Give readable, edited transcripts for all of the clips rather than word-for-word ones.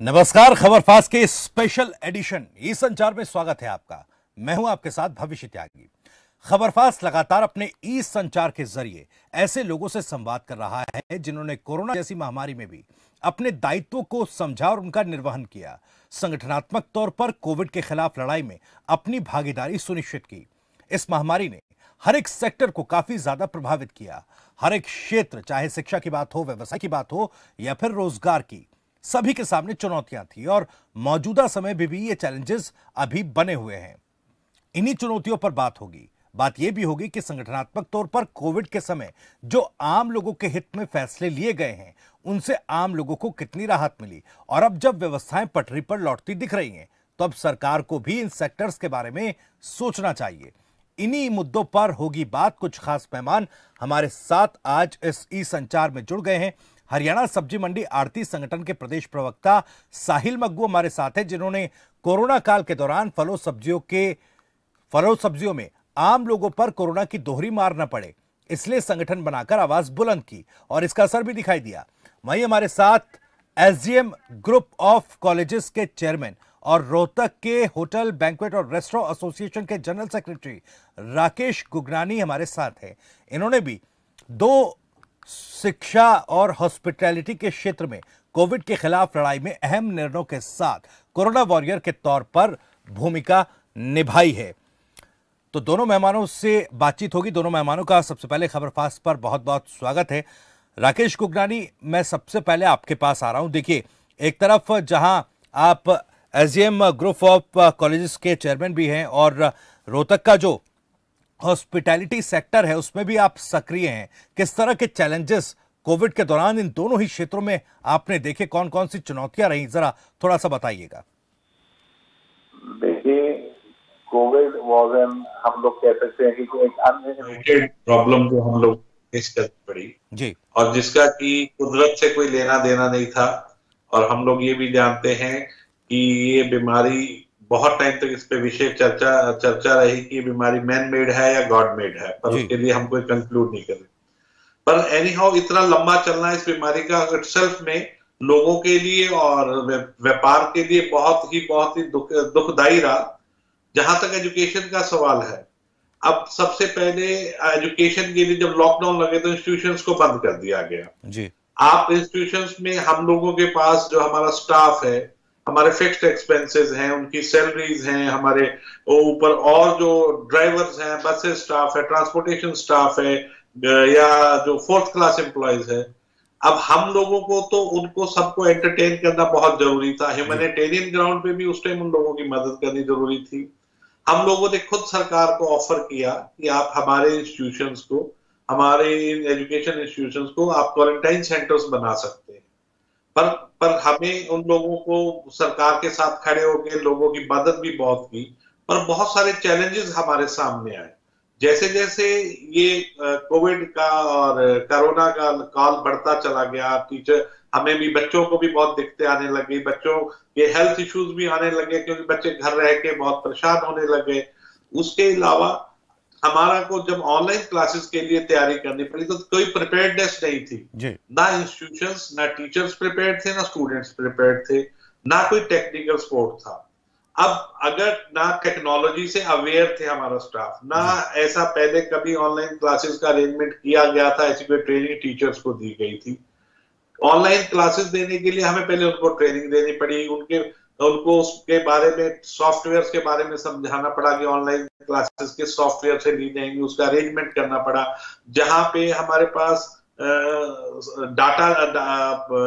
नमस्कार, खबर फास्ट के स्पेशल एडिशन ई संचार में स्वागत है आपका। मैं हूं आपके साथ भविष्य त्यागी। खबर फास्ट लगातार अपने ई संचार के जरिए ऐसे लोगों से संवाद कर रहा है जिन्होंने कोरोना जैसी महामारी में भी अपने दायित्वों को समझा और उनका निर्वहन किया। संगठनात्मक तौर पर कोविड के खिलाफ लड़ाई में अपनी भागीदारी सुनिश्चित की। इस महामारी ने हर एक सेक्टर को काफी ज्यादा प्रभावित किया। हर एक क्षेत्र, चाहे शिक्षा की बात हो, व्यवसाय की बात हो या फिर रोजगार की, सभी के सामने चुनौतियां थी और मौजूदा समय में भी ये चैलेंजेस अभी बने हुए हैं। इन्हीं चुनौतियों पर बात होगी। बात यह भी होगी कि संगठनात्मक तौर पर कोविड के समय जो आम लोगों के हित में फैसले लिए गए हैं, उनसे आम लोगों को कितनी राहत मिली। और अब जब व्यवस्थाएं पटरी पर लौटती दिख रही हैं, तो अब सरकार को भी इन सेक्टर्स के बारे में सोचना चाहिए। इन्हीं मुद्दों पर होगी बात। कुछ खास मेहमान हमारे साथ आज इस ई संचार में जुड़ गए हैं। हरियाणा सब्जी मंडी आढ़ती संगठन के प्रदेश प्रवक्ता साहिल मग्गू हमारे साथ हैं, जिन्होंने कोरोना काल के दौरान फलों सब्जियों में आम लोगों पर कोरोना की दोहरी मार न पड़े, इसलिए संगठन बनाकर आवाज बुलंद की और इसका असर भी दिखाई दिया। वहीं हमारे साथ एसडीएम ग्रुप ऑफ कॉलेजेस के चेयरमैन और रोहतक के होटल, बैंक्वेट और रेस्टोरेंट एसोसिएशन के जनरल सेक्रेटरी राकेश गुगनानी हमारे साथ हैं। इन्होंने भी दो शिक्षा और हॉस्पिटैलिटी के क्षेत्र में कोविड के खिलाफ लड़ाई में अहम निर्णयों के साथ कोरोना वॉरियर के तौर पर भूमिका निभाई है। तो दोनों मेहमानों से बातचीत होगी। दोनों मेहमानों का सबसे पहले खबर फास्ट पर बहुत बहुत स्वागत है। राकेश गुगनानी, मैं सबसे पहले आपके पास आ रहा हूं। देखिए, एक तरफ जहां आप एसडीएम ग्रुप ऑफ कॉलेजेस के चेयरमैन भी हैं और रोहतक का जो हॉस्पिटैलिटी सेक्टर है उसमें भी आप सक्रिय हैं, किस तरह के चैलेंजेस कोविड के दौरान इन दोनों ही क्षेत्रों में आपने देखे, कौन कौन सी चुनौतियां रही, जरा थोड़ा सा बताइएगा। देखिए, कोविड वाज एन, हम लोग कह सकते हैं कि एक अनइनविटेड प्रॉब्लम जो हम लोग फेस करनी पड़ी जी, और जिसका कि कुदरत से कोई लेना देना नहीं था। और हम लोग ये भी जानते हैं कि ये बीमारी बहुत टाइम तक इस पे विशेष चर्चा रही कि ये बीमारी मैन मेड है या गॉड मेड है, पर उसके लिए हम कोई कंक्लूड नहीं करें। पर एनी हाउ, इतना लंबा चलना इस बीमारी का इटसेल्फ में लोगों के लिए और व्यापार के लिए बहुत ही दुखदायी रहा। जहां तक एजुकेशन का सवाल है, अब सबसे पहले एजुकेशन के लिए जब लॉकडाउन लगे तो इंस्टीट्यूशंस को बंद कर दिया गया जी। आप इंस्टीट्यूशंस में हम लोगों के पास जो हमारा स्टाफ है, हमारे फिक्स्ड एक्सपेंसेस हैं, उनकी सैलरीज हैं, हमारे ऊपर और जो ड्राइवर्स हैं, बसेस स्टाफ है, ट्रांसपोर्टेशन स्टाफ है, या जो फोर्थ क्लास एम्प्लॉयज है। अब हम लोगों को तो उनको सबको एंटरटेन करना बहुत जरूरी था। ह्यूमैनिटेरियन ग्राउंड पे भी उस टाइम उन लोगों की मदद करनी जरूरी थी। हम लोगों ने खुद सरकार को ऑफर किया कि आप हमारे इंस्टीट्यूशंस को, हमारे एजुकेशन इंस्टीट्यूशंस को आप क्वारंटाइन सेंटर्स बना सकते हैं। पर हमें उन लोगों को सरकार के साथ खड़े होकर लोगों की मदद भी बहुत की, पर बहुत सारे चैलेंजेस हमारे सामने आए। जैसे जैसे ये कोविड का और कोरोना का काल बढ़ता चला गया, टीचर हमें भी, बच्चों को भी बहुत दिक्कतें आने लगी, बच्चों के हेल्थ इश्यूज भी आने लगे क्योंकि बच्चे घर रह के बहुत परेशान होने लगे। उसके अलावा हमारा को जब ऑनलाइन क्लासेस के लिए तैयारी करनी पड़ी तो कोई प्रिपेयर्डनेस नहीं थी जी। ना इंस्टीट्यूशंस, ना टीचर्स प्रिपेयर्ड थे, ना स्टूडेंट्स प्रिपेयर्ड थे, ना कोई टेक्निकल सपोर्ट था। अब अगर ना टेक्नोलॉजी से अवेयर थे हमारा स्टाफ, ना ऐसा पहले कभी ऑनलाइन क्लासेस का अरेंजमेंट किया गया था, ऐसी कोई ट्रेनिंग टीचर्स को दी गई थी। ऑनलाइन क्लासेस देने के लिए हमें पहले उनको ट्रेनिंग देनी पड़ी, उनको उसके बारे में, सॉफ्टवेयर के बारे में समझाना पड़ा कि ऑनलाइन क्लासेस के सॉफ्टवेयर से ली जाएंगी, उसका अरेंजमेंट करना पड़ा। जहां पे हमारे पास डाटा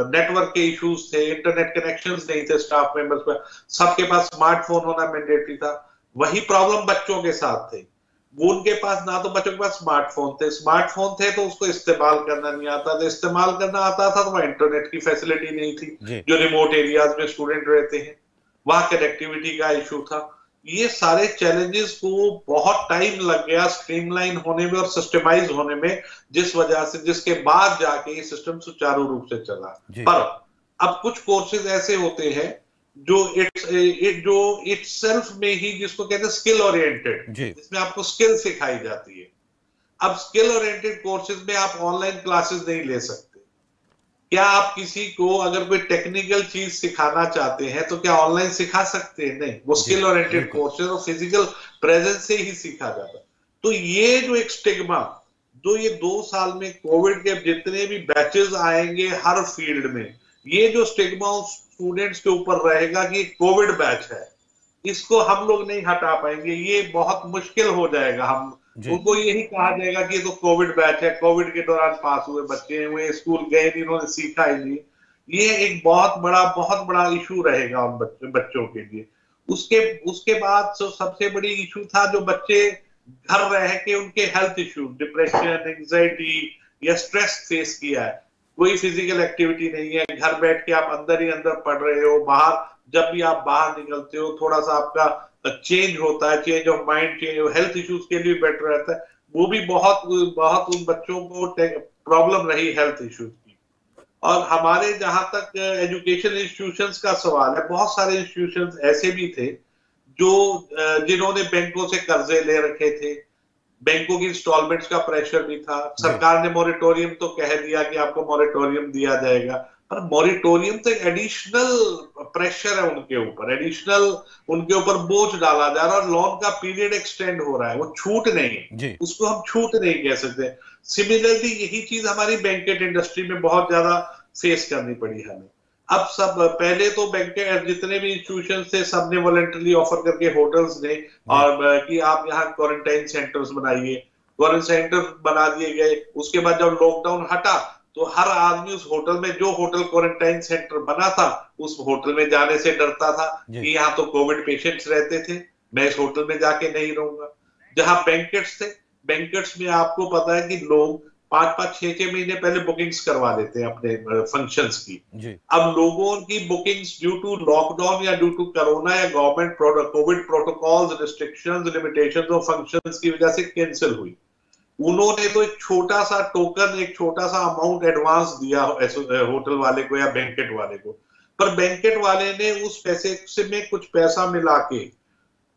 नेटवर्क के इश्यूज थे, इंटरनेट कनेक्शंस नहीं थे स्टाफ मेंबर्स पर, सबके पास स्मार्टफोन होना मैंडेटरी था। वही प्रॉब्लम बच्चों के साथ थे, वो उनके पास ना तो बच्चों के पास स्मार्टफोन थे तो उसको इस्तेमाल करना नहीं आता था, इस्तेमाल करना आता था तो वह इंटरनेट की फैसिलिटी नहीं थी। जो रिमोट एरियाज में स्टूडेंट रहते हैं वहां कनेक्टिविटी का इशू था। ये सारे चैलेंजेस को बहुत टाइम लग गया स्ट्रीमलाइन होने में और सिस्टमाइज होने में, जिस वजह से, जिसके बाद जाके ये सिस्टम सुचारू रूप से चला। पर अब कुछ कोर्सेज ऐसे होते हैं जो इटसेल्फ में ही, जिसको कहते हैं स्किल ओरिएंटेड, जिसमें आपको स्किल सिखाई जाती है। अब स्किल ओरिएंटेड कोर्सेज में आप ऑनलाइन क्लासेस नहीं ले सकते क्या आप किसी को अगर कोई टेक्निकल चीज सिखाना चाहते हैं तो क्या ऑनलाइन सिखा सकते हैं? नहीं, वो स्किल ओरिएंटेड कोर्सेज और फिजिकल प्रेजेंस से ही सीखा जाता है। तो ये जो एक स्टिग्मा, जो ये 2 साल में कोविड के जितने भी बैचेस आएंगे हर फील्ड में, ये जो स्टिग्मा स्टूडेंट्स के ऊपर रहेगा कि कोविड बैच है, इसको हम लोग नहीं हटा पाएंगे। ये बहुत मुश्किल हो जाएगा। हम उनको यही कहा जाएगा कि ये तो कोविड बैच है, कोविड के दौरान पास हुए बच्चे हुए, स्कूल गए नहीं, उन्होंने सीखा ही नहीं। ये एक बहुत बड़ा इशू रहेगा उन बच्चों के लिए। उसके बाद सबसे बड़ी इशू था जो बच्चे घर रह के उनके हेल्थ इशू, डिप्रेशन, एंजाइटी या स्ट्रेस फेस किया है। कोई फिजिकल एक्टिविटी नहीं है, घर बैठ के आप अंदर ही अंदर पढ़ रहे हो। बाहर जब भी आप बाहर निकलते हो थोड़ा सा आपका चेंज होता है, change of mind, change of health issues के लिए बेटर रहता है। वो भी बहुत उन बच्चों को प्रॉब्लम रही हेल्थ इश्यूज की। और हमारे जहां तक एजुकेशन इंस्टीट्यूशंस का सवाल है, बहुत सारे इंस्टीट्यूशंस ऐसे भी थे जो जिन्होंने बैंकों से कर्जे ले रखे थे, बैंकों की इंस्टॉलमेंट्स का प्रेशर भी था। सरकार ने मॉरिटोरियम तो कह दिया कि आपको मॉरिटोरियम दिया जाएगा, पर मॉरिटोरियम तो एक एडिशनल प्रेशर है उनके ऊपर, एडिशनल उनके ऊपर बोझ डाला जा रहा है। और लोन का पीरियड एक्सटेंड हो रहा है, वो छूट नहीं है, उसको हम छूट नहीं कह सकते। सिमिलरली यही चीज हमारी बैंकेट इंडस्ट्री में बहुत ज्यादा फेस करनी पड़ी हमें। अब सब पहले तो बैंक जितने भी इंस्टीट्यूशन थे सबने वॉलंटरली ऑफर करके होटल्स ने, और कि आप यहाँ क्वारंटाइन सेंटर्स बनाइए, क्वारंटाइन सेंटर बना दिए गए। उसके बाद जब लॉकडाउन हटा तो हर आदमी उस होटल में, जो होटल क्वारंटाइन सेंटर बना था, उस होटल में जाने से डरता था कि यहाँ तो कोविड पेशेंट्स रहते थे, मैं इस होटल में जाके नहीं रहूंगा। जहां बैंकेट्स थे, बैंकेट्स में आपको पता है कि लोग 5-5, 6-6 महीने पहले बुकिंग्स करवा देते हैं अपने फंक्शंस की। अब लोगों की बुकिंग्स ड्यू टू लॉकडाउन या ड्यू टू कोरोना या government Covid protocols, restrictions, limitations और फंक्शंस की वजह से कैंसिल हुई। उन्होंने तो एक छोटा सा टोकन, एक छोटा सा अमाउंट एडवांस दिया होटल वाले को या बैंकेट वाले को, पर बैंकेट वाले ने उस पैसे से में कुछ पैसा मिला के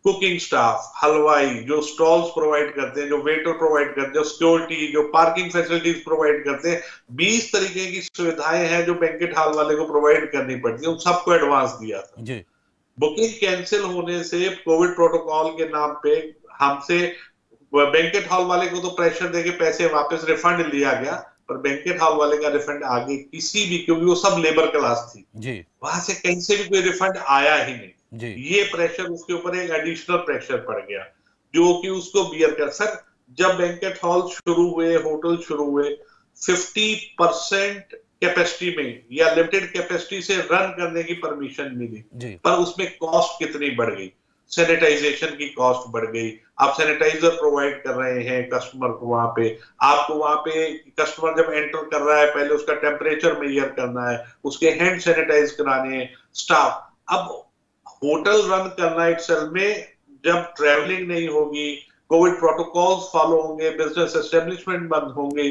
कुकिंग स्टाफ, हलवाई, जो स्टॉल्स प्रोवाइड करते हैं, जो वेटर प्रोवाइड करते हैं, जो सिक्योरिटी, जो पार्किंग फैसिलिटीज प्रोवाइड करते हैं, 20 तरीके की सुविधाएं हैं जो बैंकेट हॉल वाले को प्रोवाइड करनी पड़ती है, उन सबको एडवांस दिया था। बुकिंग कैंसिल होने से कोविड प्रोटोकॉल के नाम पे हमसे बैंकेट हॉल वाले को तो प्रेशर देके पैसे वापस रिफंड लिया गया, पर बैंकेट हॉल वाले का रिफंड आगे किसी भी, क्योंकि वो सब लेबर क्लास थी, वहां से कहीं से भी कोई रिफंड आया ही नहीं। ये प्रेशर उसके ऊपर एक एडिशनल प्रेशर पड़ गया जो कि उसको बियर कर। सर जब बैंकेट हॉल शुरू हुए, होटल शुरू हुए, 50% कैपेसिटी में या लिमिटेड कैपेसिटी से रन करने की परमिशन मिली, पर उसमें कॉस्ट कितनी बढ़ गई, सैनिटाइजेशन की कॉस्ट बढ़ गई। आप सैनिटाइजर प्रोवाइड कर रहे हैं कस्टमर को, वहां पे आपको, वहां पे कस्टमर जब एंटर कर रहा है पहले उसका टेम्परेचर मेजर करना है, उसके हैंड सैनिटाइज कराने हैं स्टाफ। अब होटल रन करना इटसेल्फ में, जब ट्रैवलिंग नहीं होगी, कोविड प्रोटोकॉल्स फॉलो होंगे, बिजनेस एस्टेब्लिशमेंट बंद होंगे,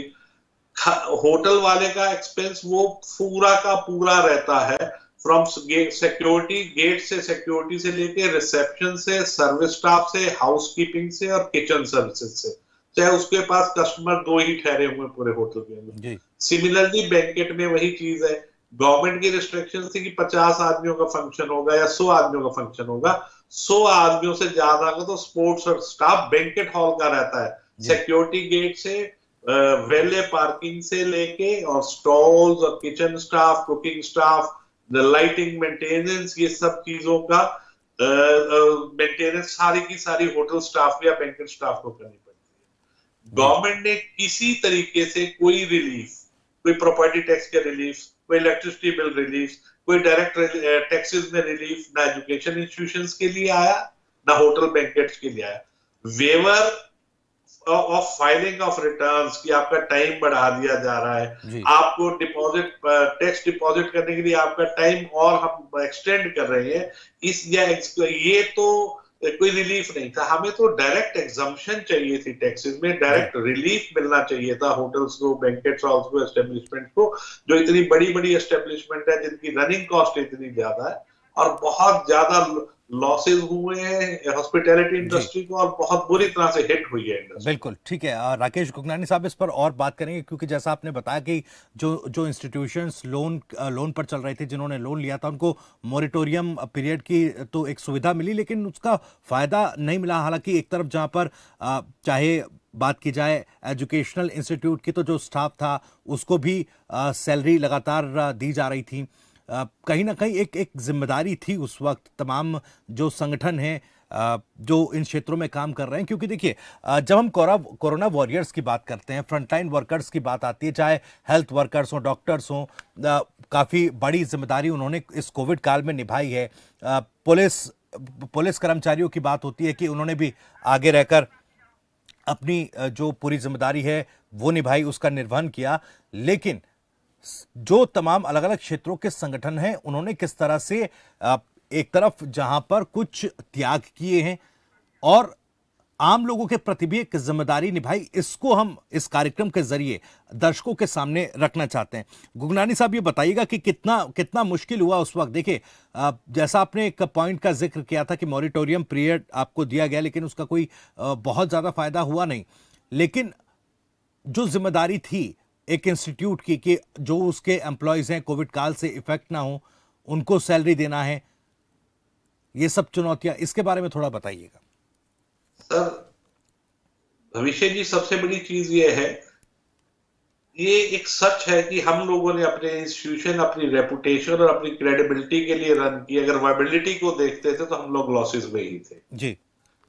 होटल वाले का एक्सपेंस वो पूरा का पूरा रहता है, फ्रॉम सिक्योरिटी गेट से, सिक्योरिटी से लेके रिसेप्शन से, सर्विस स्टाफ से, हाउसकीपिंग से और किचन सर्विसेज से, चाहे उसके पास कस्टमर 2 ही ठहरे हुए पूरे होटल के अंदर। सिमिलरली बैंकेट में वही चीज है, गवर्नमेंट की रिस्ट्रिक्शन थी कि 50 आदमियों का फंक्शन होगा या 100 आदमियों का फंक्शन होगा, 100 आदमियों से ज्यादा का तो स्पोर्ट्स और स्टाफ बैंकेट हॉल का रहता है, सिक्योरिटी गेट से, वेले पार्किंग से लेके, और स्टॉल्स और kitchen staff, cooking staff, lighting, maintenance, ये सब चीजों का मेंटेनेंस सारी की सारी होटल स्टाफ या बैंकेट स्टाफ को करनी पड़ती है। गवर्नमेंट ने किसी तरीके से कोई रिलीफ, कोई प्रॉपर्टी टैक्स के रिलीफ, कोई इलेक्ट्रिसिटी बिल रिलीफ, कोई डायरेक्ट टैक्सेस में रिलीफ, ना एजुकेशन इंस्टीट्यूशंस के लिए आया, ना होटल बैंकेट्स के लिए आया। Waiver of filing of returns की आपका टाइम बढ़ा दिया जा रहा है, आपको डिपॉजिट, टैक्स डिपॉजिट करने के लिए आपका टाइम और हम एक्सटेंड कर रहे हैं। ये तो कोई रिलीफ नहीं था, हमें तो डायरेक्ट एग्जम्पशन चाहिए थी टैक्सेस में, डायरेक्ट रिलीफ मिलना चाहिए था होटल्स को, बैंकेट्स हॉल्स को, एस्टेब्लिशमेंट को, जो इतनी बड़ी बड़ी एस्टेब्लिशमेंट है जिनकी रनिंग कॉस्ट इतनी ज्यादा है, और बहुत ज्यादा लॉसेस हुए हैं हॉस्पिटैलिटी जी इंडस्ट्री को, और बहुत बुरी तरह से हिट हुई है इंडस्ट्री। बिल्कुल ठीक है। राकेश गुगनानी साहब इस पर और बात करेंगे, क्योंकि जैसा आपने बताया कि जो जो इंस्टीट्यूशंस लोन पर चल रहे थे, जिन्होंने लोन लिया था, उनको मॉरिटोरियम पीरियड की तो एक सुविधा मिली, लेकिन उसका फायदा नहीं मिला। हालांकि एक तरफ जहां पर चाहे बात की जाए एजुकेशनल इंस्टीट्यूट की, तो जो स्टाफ था उसको भी सैलरी लगातार दी जा रही थी। कहीं ना कहीं एक एक जिम्मेदारी थी उस वक्त तमाम जो संगठन हैं जो इन क्षेत्रों में काम कर रहे हैं। क्योंकि देखिए, जब हम कोरोना वॉरियर्स की बात करते हैं, फ्रंटलाइन वर्कर्स की बात आती है, चाहे हेल्थ वर्कर्स हों, डॉक्टर्स हों, काफ़ी बड़ी जिम्मेदारी उन्होंने इस कोविड काल में निभाई है। पुलिस कर्मचारियों की बात होती है कि उन्होंने भी आगे रहकर अपनी जो पूरी जिम्मेदारी है वो निभाई, उसका निर्वहन किया। लेकिन जो तमाम अलग अलग क्षेत्रों के संगठन हैं, उन्होंने किस तरह से एक तरफ जहां पर कुछ त्याग किए हैं और आम लोगों के प्रति भी एक जिम्मेदारी निभाई, इसको हम इस कार्यक्रम के जरिए दर्शकों के सामने रखना चाहते हैं। गुगनानी साहब, ये बताइएगा कि कितना कितना मुश्किल हुआ उस वक्त। देखिए, जैसा आपने एक पॉइंट का जिक्र किया था कि मॉरिटोरियम पीरियड आपको दिया गया, लेकिन उसका कोई बहुत ज्यादा फायदा हुआ नहीं। लेकिन जो जिम्मेदारी थी एक इंस्टीट्यूट की कि जो उसके एम्प्लॉयज हैं कोविड काल से इफेक्ट ना हो, उनको सैलरी देना है, ये सब चुनौतियां, इसके बारे में थोड़ा बताइएगा। सर, भविष्य जी, सबसे बड़ी चीज ये है, ये एक सच है कि हम लोगों ने अपने इंस्टीट्यूशन, अपनी रेपुटेशन और अपनी क्रेडिबिलिटी के लिए रन की। अगर वायबिलिटी को देखते थे तो हम लोग लॉसेस में ही थे जी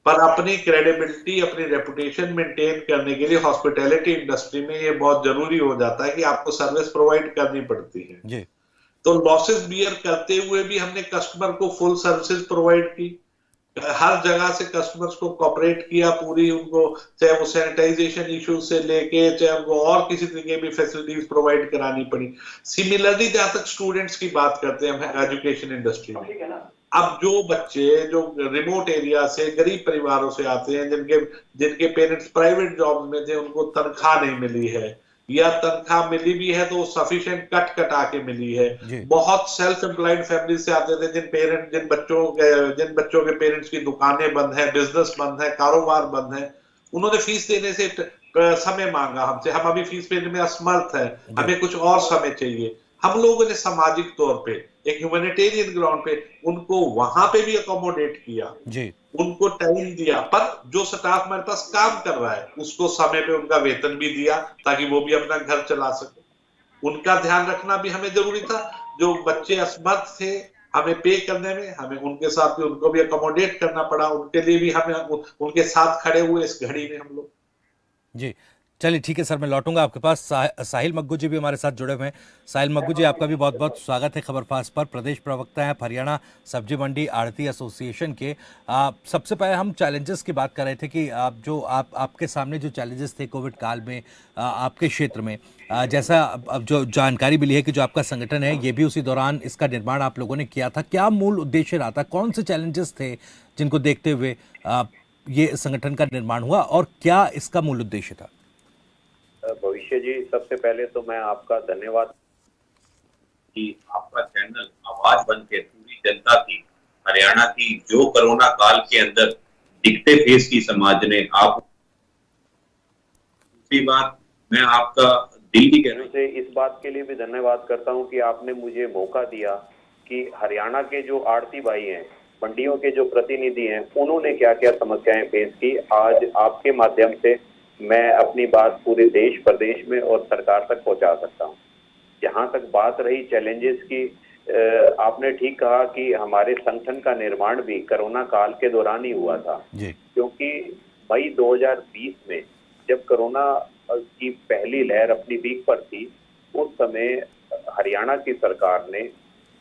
पर अपनी क्रेडिबिलिटी, अपनी रेपुटेशन मेंटेन करने के लिए हॉस्पिटैलिटी इंडस्ट्री में ये बहुत जरूरी हो जाता है कि आपको सर्विस प्रोवाइड करनी पड़ती है। जी तो लॉसेस बियर करते हुए भी हमने कस्टमर को फुल सर्विसेज प्रोवाइड की, हर जगह से कस्टमर्स को कॉपरेट किया, पूरी उनको, चाहे वो सैनिटाइजेशन इश्यूज से लेके, चाहे उनको और किसी तरीके की फैसिलिटीज प्रोवाइड करानी पड़ी। सिमिलरली जहां तक स्टूडेंट्स की बात करते हैं हम एजुकेशन इंडस्ट्री में, अब जो बच्चे जो रिमोट एरिया से, गरीब परिवारों से आते हैं, जिनके जिनके पेरेंट्स प्राइवेट जॉब्स में थे, उनको तनख्वाह नहीं मिली है, या तनख्वाह मिली भी है तो सफिशिएंट कट कटा के मिली है। जी बहुत सेल्फ एम्प्लॉयड फैमिली से आते थे, जिन बच्चों के पेरेंट्स की दुकानें बंद है, बिजनेस बंद है, कारोबार बंद है। उन्होंने फीस देने से समय मांगा हमसे, हम अभी फीस देने में असमर्थ है, जी हमें कुछ और समय चाहिए। हम लोगों ने सामाजिक तौर पे, एक ह्यूमैनिटेरियन ग्राउंड पे उनको वहां पे भी अकोमोडेट किया, जी उनको टाइम दिया, पर जो स्टाफ हमारे पास काम कर रहा है उसको समय पे उनका वेतन भी दिया ताकि वो भी अपना घर चला सके। उनका ध्यान रखना भी हमें जरूरी था। जो बच्चे असमर्थ थे हमें पे करने में, हमें उनके साथ भी, उनको भी अकोमोडेट करना पड़ा, उनके लिए भी हमें उनके साथ खड़े हुए इस घड़ी में हम लोग। जी चलिए ठीक है सर, मैं लौटूंगा आपके पास। साहिल मग्गू जी भी हमारे साथ जुड़े हुए हैं। साहिल मग्गू जी, आपका भी बहुत बहुत स्वागत है खबरफास्ट पर। प्रदेश प्रवक्ता हैं हरियाणा सब्जी मंडी आढ़ती एसोसिएशन के। सबसे पहले हम चैलेंजेस की बात कर रहे थे कि आपके सामने जो चैलेंजेस थे कोविड काल में आपके क्षेत्र में, जैसा अब जो जानकारी मिली है कि जो आपका संगठन है ये भी उसी दौरान इसका निर्माण आप लोगों ने किया था। क्या मूल उद्देश्य रहा था, कौन से चैलेंजेस थे जिनको देखते हुए ये संगठन का निर्माण हुआ, और क्या इसका मूल उद्देश्य था? भविष्य जी, सबसे पहले तो मैं आपका धन्यवाद कि आपका चैनल आवाज बन के पूरी जनता की, हरियाणा की, जो कोरोना काल के अंदर दिखते फेस की समाज ने आप। दूसरी बात, मैं आपका दिल की गहराई से इस बात के लिए भी धन्यवाद करता हूं कि आपने मुझे मौका दिया कि हरियाणा के जो आढ़ती भाई हैं, मंडियों के जो प्रतिनिधि हैं, उन्होंने क्या क्या समस्याएं फेस की। आज आपके माध्यम से मैं अपनी बात पूरे देश प्रदेश में और सरकार तक पहुंचा सकता हूं। जहां तक बात रही चैलेंजेस की, आपने ठीक कहा कि हमारे संगठन का निर्माण भी कोरोना काल के दौरान ही हुआ था जी क्योंकि मई 2020 में जब कोरोना की पहली लहर अपनी पीक पर थी, उस समय हरियाणा की सरकार ने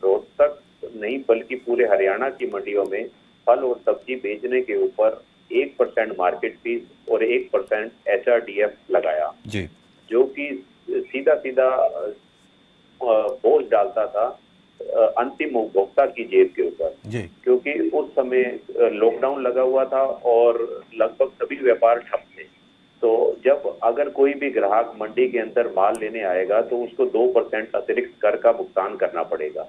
रोहतक नहीं बल्कि पूरे हरियाणा की मंडियों में फल और सब्जी बेचने के ऊपर 1% मार्केट फीस और 1% HRDF लगाया, जी जो कि सीधा सीधा बोझ डालता था अंतिम उपभोक्ता की जेब के ऊपर, क्योंकि उस समय लॉकडाउन लगा हुआ था और लगभग सभी व्यापार ठप थे। तो जब अगर कोई भी ग्राहक मंडी के अंदर माल लेने आएगा तो उसको 2% अतिरिक्त कर का भुगतान करना पड़ेगा।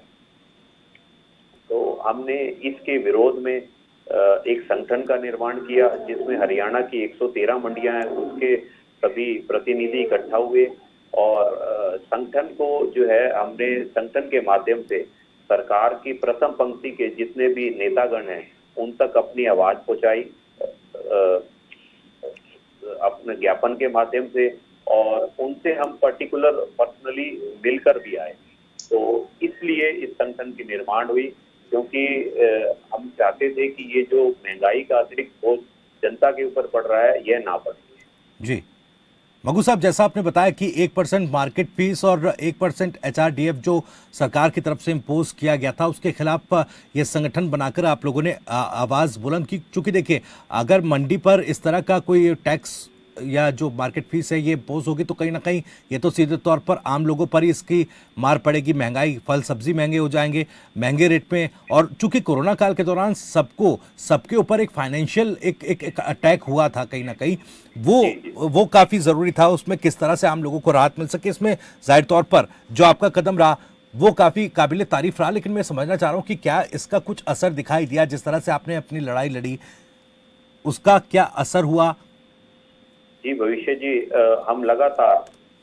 तो हमने इसके विरोध में एक संगठन का निर्माण किया, जिसमें हरियाणा की 113 मंडियां हैं, उसके सभी प्रतिनिधि इकट्ठा हुए और संगठन को जो है हमने संगठन के माध्यम से सरकार की प्रथम पंक्ति के जितने भी नेतागण हैं उन तक अपनी आवाज पहुंचाई अपने ज्ञापन के माध्यम से, और उनसे हम पर्सनली मिलकर भी आए। तो इसलिए इस संगठन की निर्माण हुई, क्योंकि हम चाहते थे कि ये जो महंगाई का अतिरिक्त बोझ जनता के ऊपर पड़ रहा है यह ना पड़े। जी मगू साहब, जैसा आपने बताया कि 1% मार्केट फीस और 1% HRDF जो सरकार की तरफ से इम्पोज किया गया था, उसके खिलाफ ये संगठन बनाकर आप लोगों ने आवाज बुलंद की। चूंकि देखिए, अगर मंडी पर इस तरह का कोई टैक्स या जो मार्केट फीस है ये इम्पोज होगी तो कहीं ना कहीं ये तो सीधे तौर पर आम लोगों पर ही इसकी मार पड़ेगी। महंगाई, फल सब्जी महंगे हो जाएंगे, महंगे रेट में। और चूंकि कोरोना काल के दौरान सबके ऊपर एक फाइनेंशियल एक अटैक हुआ था कहीं ना कहीं, वो काफी जरूरी था। उसमें किस तरह से आम लोगों को राहत मिल सके, इसमें जाहिर तौर पर जो आपका कदम रहा वो काफी काबिले तारीफ रहा। लेकिन मैं समझना चाह रहा हूं कि क्या इसका कुछ असर दिखाई दिया? जिस तरह से आपने अपनी लड़ाई लड़ी, उसका क्या असर हुआ? जी भविष्य जी, हम लगातार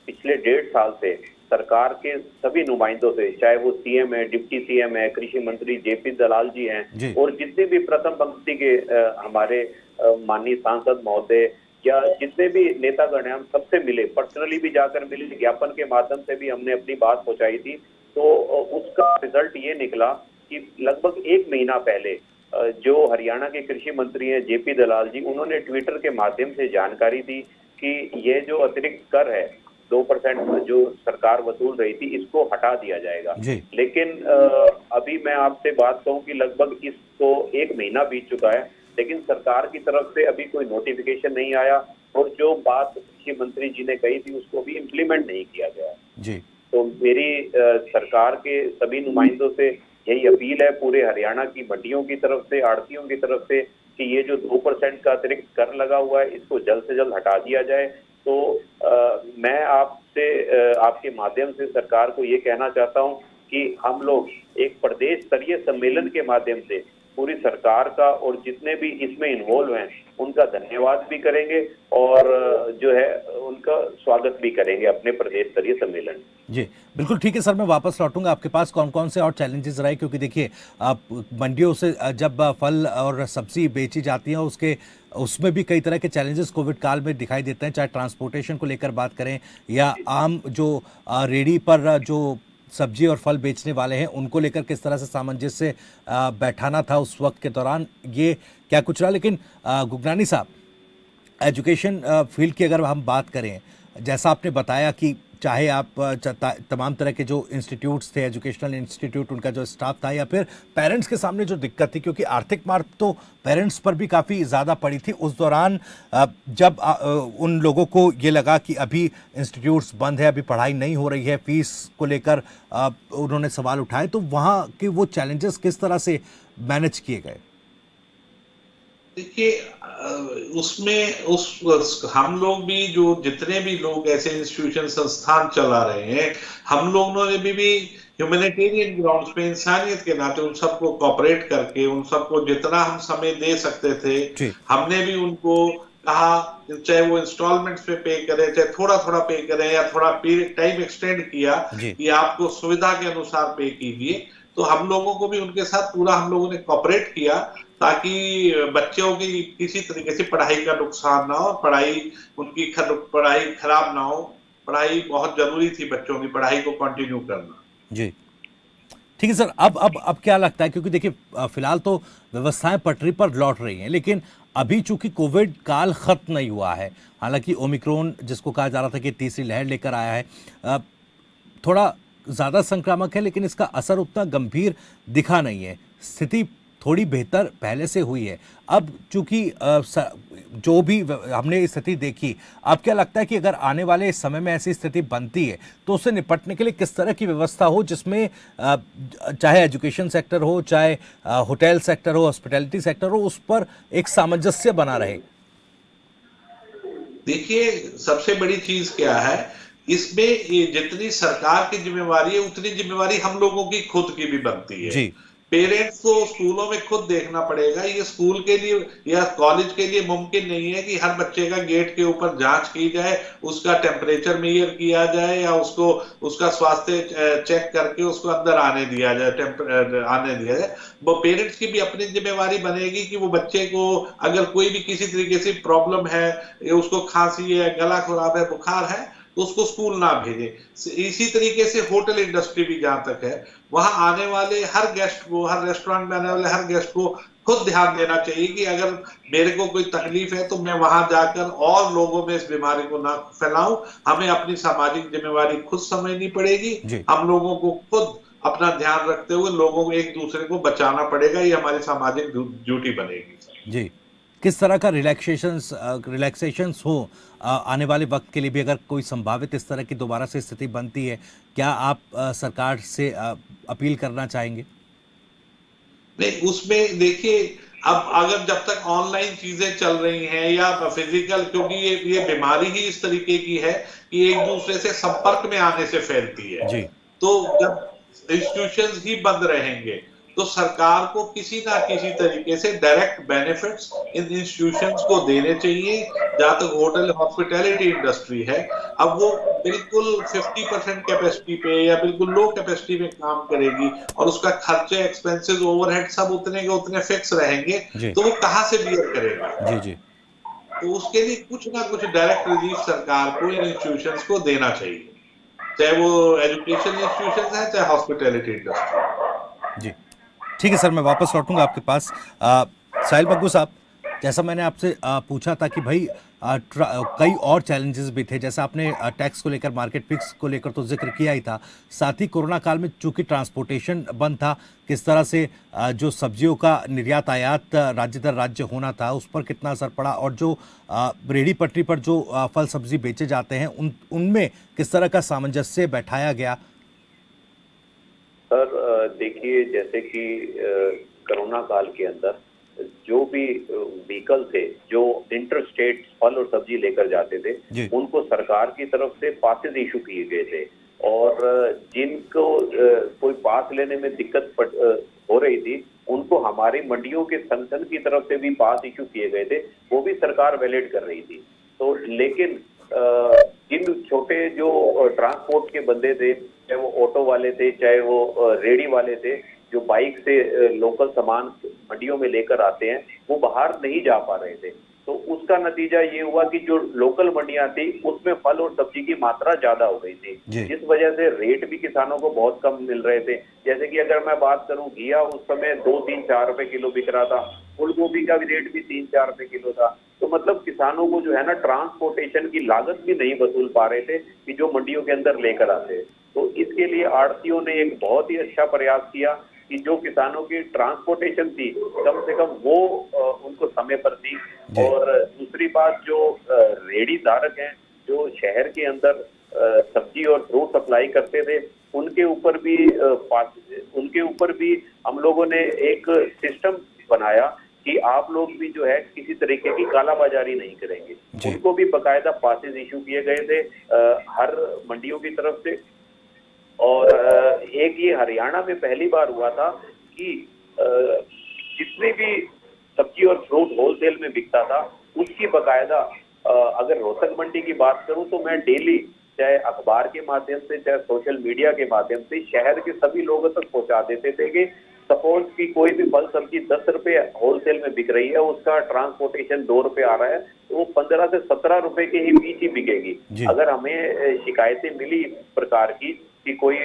पिछले 1.5 साल से सरकार के सभी नुमाइंदों से, चाहे वो सीएम है, डिप्टी सीएम है, कृषि मंत्री जेपी दलाल जी हैं, और जितने भी प्रथम पंक्ति के हमारे माननीय सांसद महोदय या जितने भी नेतागण हैं, हम सबसे मिले, पर्सनली भी जाकर मिले, ज्ञापन के माध्यम से भी हमने अपनी बात पहुंचाई थी। तो उसका रिजल्ट ये निकला कि लगभग 1 महीना पहले जो हरियाणा के कृषि मंत्री हैं जेपी दलाल जी, उन्होंने ट्विटर के माध्यम से जानकारी दी कि ये जो अतिरिक्त कर है 2% जो सरकार वसूल रही थी, इसको हटा दिया जाएगा। लेकिन अभी मैं आपसे बात कहूं कि लगभग इसको 1 महीना बीत चुका है, लेकिन सरकार की तरफ से अभी कोई नोटिफिकेशन नहीं आया, और जो बात कृषि मंत्री जी ने कही थी उसको भी इम्प्लीमेंट नहीं किया गया जी। तो मेरी सरकार के सभी नुमाइंदों से यही अपील है, पूरे हरियाणा की मंडियों की तरफ से, आड़तियों की तरफ से, कि ये जो 2% का अतिरिक्त कर लगा हुआ है इसको जल्द से जल्द हटा दिया जाए। तो मैं आपसे आपके माध्यम से सरकार को ये कहना चाहता हूं कि हम लोग एक प्रदेश स्तरीय सम्मेलन के माध्यम से पूरी सरकार का और जितने भी इसमें इन्वॉल्व हैं उनका धन्यवाद भी करेंगे, और जो है उनका स्वागत भी करेंगे अपने प्रदेश स्तरीय सम्मेलन। जी बिल्कुल ठीक है सर, मैं वापस लौटूंगा आपके पास। कौन कौन से और चैलेंजेस रहे? क्योंकि देखिए, आप मंडियों से जब फल और सब्जी बेची जाती है उसमें भी कई तरह के चैलेंजेस कोविड काल में दिखाई देते हैं, चाहे ट्रांसपोर्टेशन को लेकर बात करें या आम जो रेडी पर जो सब्जी और फल बेचने वाले हैं उनको लेकर किस तरह से सामंजस्य बैठाना था उस वक्त के दौरान, ये क्या कुछ रहा। लेकिन गुगनानी साहब, एजुकेशन फील्ड की अगर हम बात करें, जैसा आपने बताया कि चाहे आप तमाम तरह के जो इंस्टीट्यूट्स थे, एजुकेशनल इंस्टीट्यूट, उनका जो स्टाफ था, या फिर पेरेंट्स के सामने जो दिक्कत थी, क्योंकि आर्थिक मार तो पेरेंट्स पर भी काफ़ी ज़्यादा पड़ी थी उस दौरान, जब उन लोगों को ये लगा कि अभी इंस्टीट्यूट्स बंद है, अभी पढ़ाई नहीं हो रही है, फीस को लेकर उन्होंने सवाल उठाए, तो वहाँ के वो चैलेंजेस किस तरह से मैनेज किए गए? देखिए, हम लोग भी, जो जितने भी लोग ऐसे इंस्टीट्यूशन संस्थान चला रहे हैं, हम लोगों ने भी ह्यूमैनिटेरियन ग्राउंड्स पे इंसानियत के नाते उन सबको कोऑपरेट करके, उन सबको जितना हम समय दे सकते थे हमने भी उनको कहा, चाहे वो इंस्टॉलमेंट्स में पे करें, चाहे थोड़ा थोड़ा पे करें, या थोड़ा पीरियड टाइम एक्सटेंड किया कि आपको सुविधा के अनुसार पे कीजिए। तो हम लोगों को भी उनके साथ पूरा हम लोगों ने कोऑपरेट किया, ताकि बच्चों की किसी तरीके से पढ़ाई का नुकसान ना हो, उनकी पढ़ाई खराब ना हो। पढ़ाई बहुत जरूरी थी, बच्चों की पढ़ाई को कंटिन्यू करना। जी ठीक है सर, अब क्या लगता है, क्योंकि देखिए फिलहाल तो व्यवस्थाएं पटरी पर लौट रही हैं, लेकिन अभी चूंकि कोविड काल खत्म नहीं हुआ है, हालांकि ओमिक्रॉन जिसको कहा जा रहा था कि तीसरी लहर लेकर आया है, थोड़ा ज़्यादा संक्रामक है, लेकिन इसका असर उतना गंभीर दिखा नहीं है। स्थिति थोड़ी बेहतर पहले से हुई है। अब चूंकि जो भी हमने स्थिति देखी, अब क्या लगता है कि अगर आने वाले समय में ऐसी स्थिति बनती है तो उससे निपटने के लिए किस तरह की व्यवस्था हो, जिसमें चाहे एजुकेशन सेक्टर हो, चाहे होटल सेक्टर हो, हॉस्पिटैलिटी सेक्टर हो, उस पर एक सामंजस्य बना रहे? देखिए, सबसे बड़ी चीज क्या है इसमें, ये जितनी सरकार की जिम्मेवारी है उतनी जिम्मेवारी हम लोगों की खुद की भी बनती है। पेरेंट्स को स्कूलों में खुद देखना पड़ेगा। ये स्कूल के लिए या कॉलेज के लिए मुमकिन नहीं है कि हर बच्चे का गेट के ऊपर जांच की जाए, उसका टेम्परेचर मेजर किया जाए या उसको उसका स्वास्थ्य चेक करके उसको अंदर आने दिया जाए। वो पेरेंट्स की भी अपनी जिम्मेवारी बनेगी कि वो बच्चे को अगर कोई भी किसी तरीके से प्रॉब्लम है, उसको खांसी है, गला खराब है, बुखार है, तो उसको स्कूल ना भेजें। इसी तरीके से होटल इंडस्ट्री भी जहां तक है, वहां आने वाले हर गेस्ट को, हर रेस्टोरेंट में आने वाले हर गेस्ट को खुद ध्यान देना चाहिए कि अगर मेरे को कोई तकलीफ है तो मैं वहां जाकर और लोगों में इस बीमारी को ना फैलाऊं। हमें अपनी सामाजिक जिम्मेवारी खुद समझनी पड़ेगी। हम लोगों को खुद अपना ध्यान रखते हुए लोगों को एक दूसरे को बचाना पड़ेगा। ये हमारी सामाजिक ड्यूटी बनेगी। जी, किस तरह का रिलैक्सेशंस हो आने वाले वक्त के लिए भी, अगर कोई संभावित इस तरह की दोबारा से स्थिति बनती है, क्या आप सरकार से अपील करना चाहेंगे? नहीं, उसमें देखिए, अब अगर जब तक ऑनलाइन चीजें चल रही हैं या फिजिकल, क्योंकि ये बीमारी ही इस तरीके की है कि एक दूसरे से संपर्क में आने से फैलती है जी। तो जब इंस्टीट्यूशंस ही बंद रहेंगे तो सरकार को किसी ना किसी तरीके से डायरेक्ट बेनिफिट्स इन इंस्टीट्यूशंस को देने चाहिए। जहां तक होटल हॉस्पिटैलिटी इंडस्ट्री है, अब वो बिल्कुल 50% कैपेसिटी पे या बिल्कुल लो कैपेसिटी में काम करेगी और उसका खर्चे, एक्सपेंसेस, ओवरहेड सब उतने के उतने फिक्स रहेंगे, तो वो कहां से बियर करेगा? जी जी। तो उसके लिए कुछ ना कुछ डायरेक्ट रिलीफ सरकार को इन इंस्टीट्यूशंस को देना चाहिए, चाहे वो एजुकेशन इंस्टीट्यूशंस है, चाहे हॉस्पिटैलिटी इंडस्ट्री। जी ठीक है सर, मैं वापस लौटूंगा आपके पास। साहिल बग्गू साहब, जैसा मैंने आपसे पूछा था कि भाई कई और चैलेंजेस भी थे, जैसा आपने टैक्स को लेकर, मार्केट फिक्स को लेकर तो जिक्र किया ही था, साथ ही कोरोना काल में चूंकि ट्रांसपोर्टेशन बंद था, किस तरह से जो सब्जियों का निर्यात आयात राज्य दर राज्य होना था उस पर कितना असर पड़ा, और जो रेहड़ी पटरी पर जो फल सब्जी बेचे जाते हैं उनमें किस तरह का सामंजस्य बैठाया गया? सर देखिए, जैसे कि कोरोना काल के अंदर जो भी व्हीकल थे जो इंटर स्टेट फल और सब्जी लेकर जाते थे, उनको सरकार की तरफ से पासेस इशू किए गए थे, और जिनको कोई पास लेने में दिक्कत हो रही थी उनको हमारी मंडियों के संगठन की तरफ से भी पास इशू किए गए थे, वो भी सरकार वैलिड कर रही थी। तो लेकिन जिन छोटे जो ट्रांसपोर्ट के बंदे थे, चाहे वो ऑटो वाले थे, चाहे वो रेडी वाले थे, जो बाइक से लोकल सामान मंडियों में लेकर आते हैं, वो बाहर नहीं जा पा रहे थे। तो उसका नतीजा ये हुआ कि जो लोकल मंडियां थी उसमें फल और सब्जी की मात्रा ज्यादा हो गई थी, जिस वजह से रेट भी किसानों को बहुत कम मिल रहे थे। जैसे कि अगर मैं बात करूं, घिया उस समय 2-3-4 रुपए किलो बिक रहा था, फूल गोभी का भी रेट भी 3-4 रुपए किलो था। तो मतलब किसानों को जो है ना, ट्रांसपोर्टेशन की लागत भी नहीं वसूल पा रहे थे कि जो मंडियों के अंदर लेकर आते। तो इसके लिए आढ़तियों ने एक बहुत ही अच्छा प्रयास किया कि जो किसानों की ट्रांसपोर्टेशन थी कम से कम वो उनको समय पर दी। और दूसरी बात, जो रेडी धारक हैं जो शहर के अंदर सब्जी और फ्रूट सप्लाई करते थे, उनके ऊपर भी हम लोगों ने एक सिस्टम बनाया कि आप लोग भी जो है किसी तरीके की कालाबाजारी नहीं करेंगे। उनको भी बकायदा पासेस इशू किए गए थे हर मंडियों की तरफ से। और एक ये हरियाणा में पहली बार हुआ था कि जितने भी सब्जी और फ्रूट होलसेल में बिकता था उसकी बकायदा, अगर रोहतक मंडी की बात करूं तो मैं डेली, चाहे अखबार के माध्यम से चाहे सोशल मीडिया के माध्यम से, शहर के सभी लोगों तक पहुंचा देते थे कि सपोज कि कोई भी फल सब्जी 10 रुपए होलसेल में बिक रही है, उसका ट्रांसपोर्टेशन 2 रुपए आ रहा है, तो वो 15 से 17 रुपए के ही बीच ही बिकेगी। अगर हमें शिकायतें मिली प्रकार की कि कोई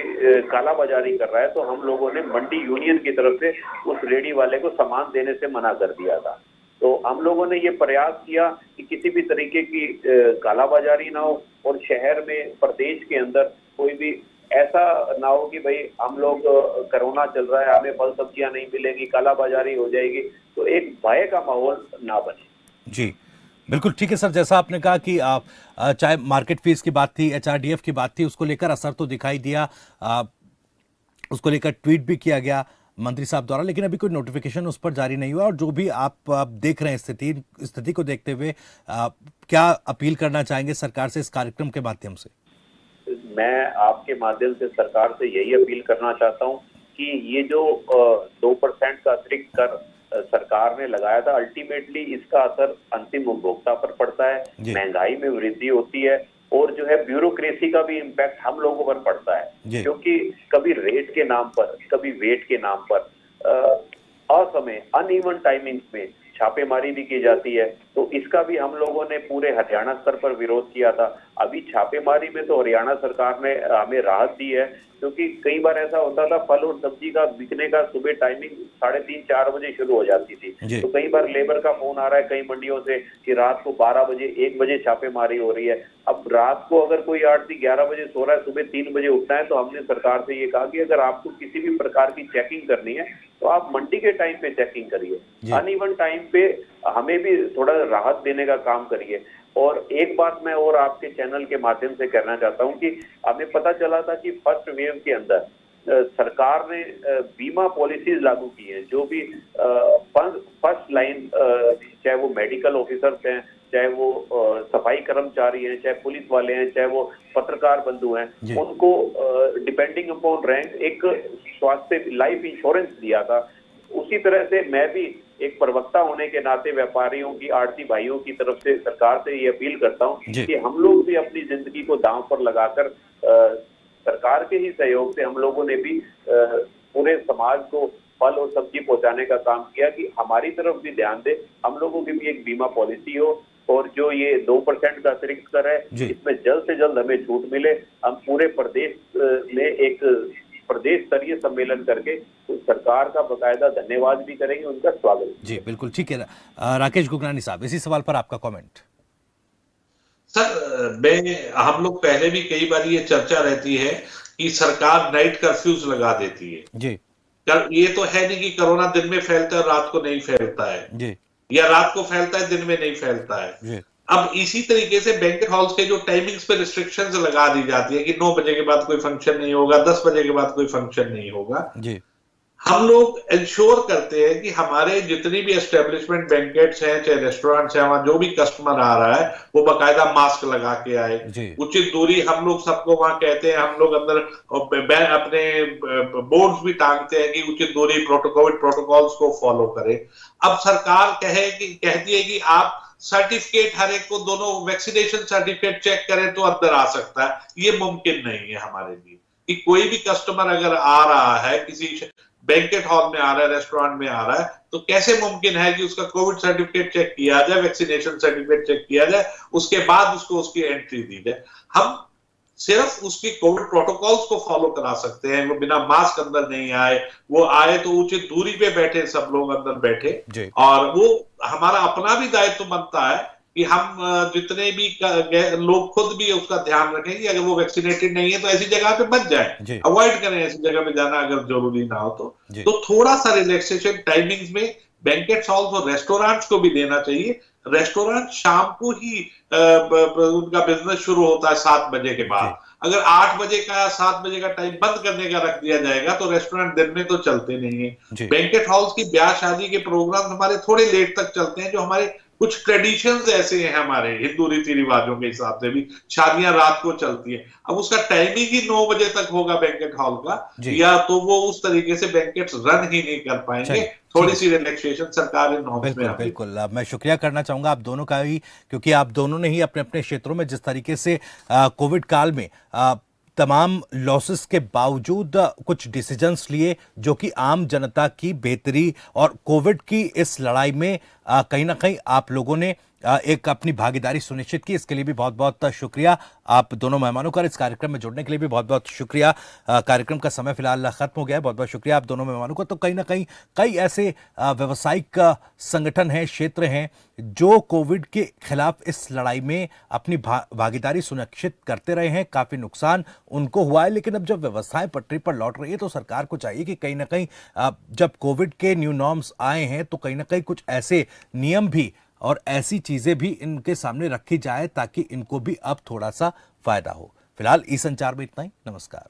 कालाबाजारी कर रहा है, तो हम लोगों ने मंडी यूनियन की तरफ से उस रेडी वाले को सामान देने से मना कर दिया था। तो हम लोगों ने ये प्रयास किया कि किसी भी तरीके की कालाबाजारी ना हो, और शहर में, प्रदेश के अंदर कोई भी ऐसा ना हो कि भाई हम लोग कोरोना चल रहा है, हमें फल सब्जियां नहीं मिलेगी, कालाबाजारी हो जाएगी, तो एक भय का माहौल ना बने। जी बिल्कुल ठीक है सर, जैसा आपने कहा कि चाहे मार्केट फीस की बात थी, HRDF की बात थी, उसको लेकर असर तो दिखाई दिया, उसको लेकर ट्वीट भी किया गया मंत्री साहब द्वारा, लेकिन अभी कोई नोटिफिकेशन उस पर जारी नहीं हुआ। और जो भी आप देख रहे हैं स्थिति को देखते हुए क्या अपील करना चाहेंगे सरकार से इस कार्यक्रम के माध्यम से? मैं आपके माध्यम से सरकार से यही अपील करना चाहता हूं कि ये जो 2% का अतिरिक्त कर सरकार ने लगाया था, अल्टीमेटली इसका असर अंतिम उपभोक्ता पर पड़ता है, महंगाई में वृद्धि होती है और जो है ब्यूरोक्रेसी का भी इम्पैक्ट हम लोगों पर पड़ता है, क्योंकि कभी रेट के नाम पर, कभी वेट के नाम पर असमय अनइवन टाइमिंग्स में छापेमारी भी की जाती है। तो इसका भी हम लोगों ने पूरे हरियाणा स्तर पर विरोध किया था। अभी छापेमारी में तो हरियाणा सरकार ने हमें राहत दी है, क्योंकि कई बार ऐसा होता था फल और सब्जी का बिकने का सुबह टाइमिंग 3:30-4 बजे शुरू हो जाती थी। तो कई बार लेबर का फोन आ रहा है कई मंडियों से कि रात को 12 बजे 1 बजे छापेमारी हो रही है। अब रात को अगर कोई आढ़ती 11 बजे सो रहा है, सुबह 3 बजे उठना है, तो हमने सरकार से ये कहा कि अगर आपको किसी भी प्रकार की चेकिंग करनी है तो आप मंडी के टाइम पे चेकिंग करिए, अनइवन टाइम पे हमें भी थोड़ा राहत देने का काम करिए। और एक बात मैं और आपके चैनल के माध्यम से कहना चाहता हूं कि हमें पता चला था कि फर्स्ट वेव के अंदर सरकार ने बीमा पॉलिसीज लागू की हैं, जो भी फर्स्ट लाइन, चाहे वो मेडिकल ऑफिसर्स हैं, चाहे वो सफाई कर्मचारी हैं, चाहे पुलिस वाले हैं, चाहे वो पत्रकार बंधु हैं, उनको डिपेंडिंग अपॉन रैंक एक स्वास्थ्य लाइफ इंश्योरेंस दिया था। उसी तरह से मैं भी एक प्रवक्ता होने के नाते व्यापारियों की, आड़ती भाइयों की तरफ से सरकार से ये अपील करता हूं कि हम लोग भी अपनी जिंदगी को दांव पर लगाकर सरकार के ही सहयोग से हम लोगों ने भी पूरे समाज को फल और सब्जी पहुंचाने का काम किया कि हमारी तरफ भी ध्यान दे, हम लोगों की भी एक बीमा पॉलिसी हो और जो ये 2% का अतिरिक्त कर है इसमें जल्द से जल्द हमें छूट मिले। हम पूरे प्रदेश में एक प्रदेश स्तरीय सम्मेलन करके तो सरकार का बकायदा धन्यवाद भी करेंगे, उनका स्वागत। जी बिल्कुल ठीक है। राकेश गुगनानी साहब, इसी सवाल पर आपका कमेंट। सर, हम लोग पहले भी कई बार ये चर्चा रहती है कि सरकार नाइट कर्फ्यूज लगा देती है जी। ये तो है नहीं कि कोरोना दिन में फैलता है और रात को नहीं फैलता है जी, या रात को फैलता है दिन में नहीं फैलता है जी। अब इसी तरीके से बैंकेट हॉल्स के जो टाइमिंग्स पे रिस्ट्रिक्शंस लगा दी जाती है कि 9 बजे के बाद कोई फंक्शन नहीं होगा, 10 बजे के बाद कोई फंक्शन नहीं होगा जी। हम लोग इंश्योर करते हैं कि हमारे जितनी भी एस्टेब्लिशमेंट बैंकेट्स हैं, चाहे रेस्टोरेंट्स हैं, वहां जो भी कस्टमर आ रहा है वो बाकायदा मास्क लगा के आए, उचित दूरी हम लोग सबको वहां कहते हैं। हम लोग अंदर अपने बोर्ड्स भी टांगते हैं कि उचित दूरी कोविड प्रोटोकॉल्स को फॉलो करें। अब सरकार कहती है कि आप सर्टिफिकेट हर एक को दोनों वैक्सीनेशन सर्टिफिकेट चेक करें तो अंदर आ सकता है। ये मुमकिन नहीं है हमारे लिए कि कोई भी कस्टमर अगर आ रहा है, किसी बैंकेट हॉल में आ रहा है, रेस्टोरेंट में आ रहा है, तो कैसे मुमकिन है कि उसका कोविड सर्टिफिकेट चेक किया जाए, वैक्सीनेशन सर्टिफिकेट चेक किया जाए, उसके बाद उसको उसकी एंट्री दी जाए। हम सिर्फ उसकी कोविड प्रोटोकॉल्स को फॉलो करा सकते हैं। वो बिना मास्क अंदर नहीं आए, वो आए तो उचित दूरी पे बैठे, सब लोग अंदर बैठे। और वो हमारा अपना भी दायित्व बनता है कि हम जितने भी लोग खुद भी उसका ध्यान रखें कि अगर वो वैक्सीनेटेड नहीं है तो ऐसी जगह पे मत जाए, अवॉइड करें ऐसी जगह पे जाना अगर जरूरी ना हो तो थोड़ा सा रिलैक्सेशन टाइमिंग्स में बैंकेट हॉल्स और रेस्टोरेंट्स को भी देना चाहिए। रेस्टोरेंट शाम को ही उनका बिजनेस शुरू होता है 7 बजे के बाद। अगर 8 बजे का या 7 बजे का टाइम बंद करने का रख दिया जाएगा तो रेस्टोरेंट दिन में तो चलते नहीं है। बैंकेट हॉल्स की ब्याह शादी के प्रोग्राम हमारे थोड़े लेट तक चलते हैं, जो हमारे कुछ ट्रेडिशंस ऐसे हैं हमारे हिंदू रीति रिवाजों के हिसाब से भी शादियां रात को चलती है। अब उसका टाइमिंग ही 9 बजे तक होगा बैंकेट हॉल का, या तो वो उस तरीके से बैंकेट्स रन ही नहीं कर पाएंगे। थोड़ी सी रिलैक्सेशन सरकार इन नॉर्म्स में। बिल्कुल मैं शुक्रिया करना चाहूंगा आप दोनों का ही, क्योंकि आप दोनों ने ही अपने अपने क्षेत्रों में जिस तरीके से कोविड काल में तमाम लॉसेस के बावजूद कुछ डिसीजंस लिए जो कि आम जनता की बेहतरी और कोविड की इस लड़ाई में कहीं ना कहीं आप लोगों ने एक अपनी भागीदारी सुनिश्चित की। इसके लिए भी बहुत बहुत शुक्रिया आप दोनों मेहमानों का। इस कार्यक्रम में जुड़ने के लिए भी बहुत बहुत शुक्रिया। कार्यक्रम का समय फिलहाल खत्म हो गया है। बहुत बहुत शुक्रिया आप दोनों मेहमानों को। तो कहीं ना कहीं कई ऐसे व्यवसायिक संगठन हैं, क्षेत्र हैं जो कोविड के खिलाफ इस लड़ाई में अपनी भागीदारी सुनिश्चित करते रहे हैं। काफी नुकसान उनको हुआ है, लेकिन अब जब व्यवस्थाएं पटरी पर लौट रही है तो सरकार को चाहिए कि कहीं ना कहीं जब कोविड के न्यू नॉर्म्स आए हैं तो कहीं ना कहीं कुछ ऐसे नियम भी और ऐसी चीजें भी इनके सामने रखी जाए ताकि इनको भी अब थोड़ा सा फायदा हो। फिलहाल ई संचार में इतना ही। नमस्कार।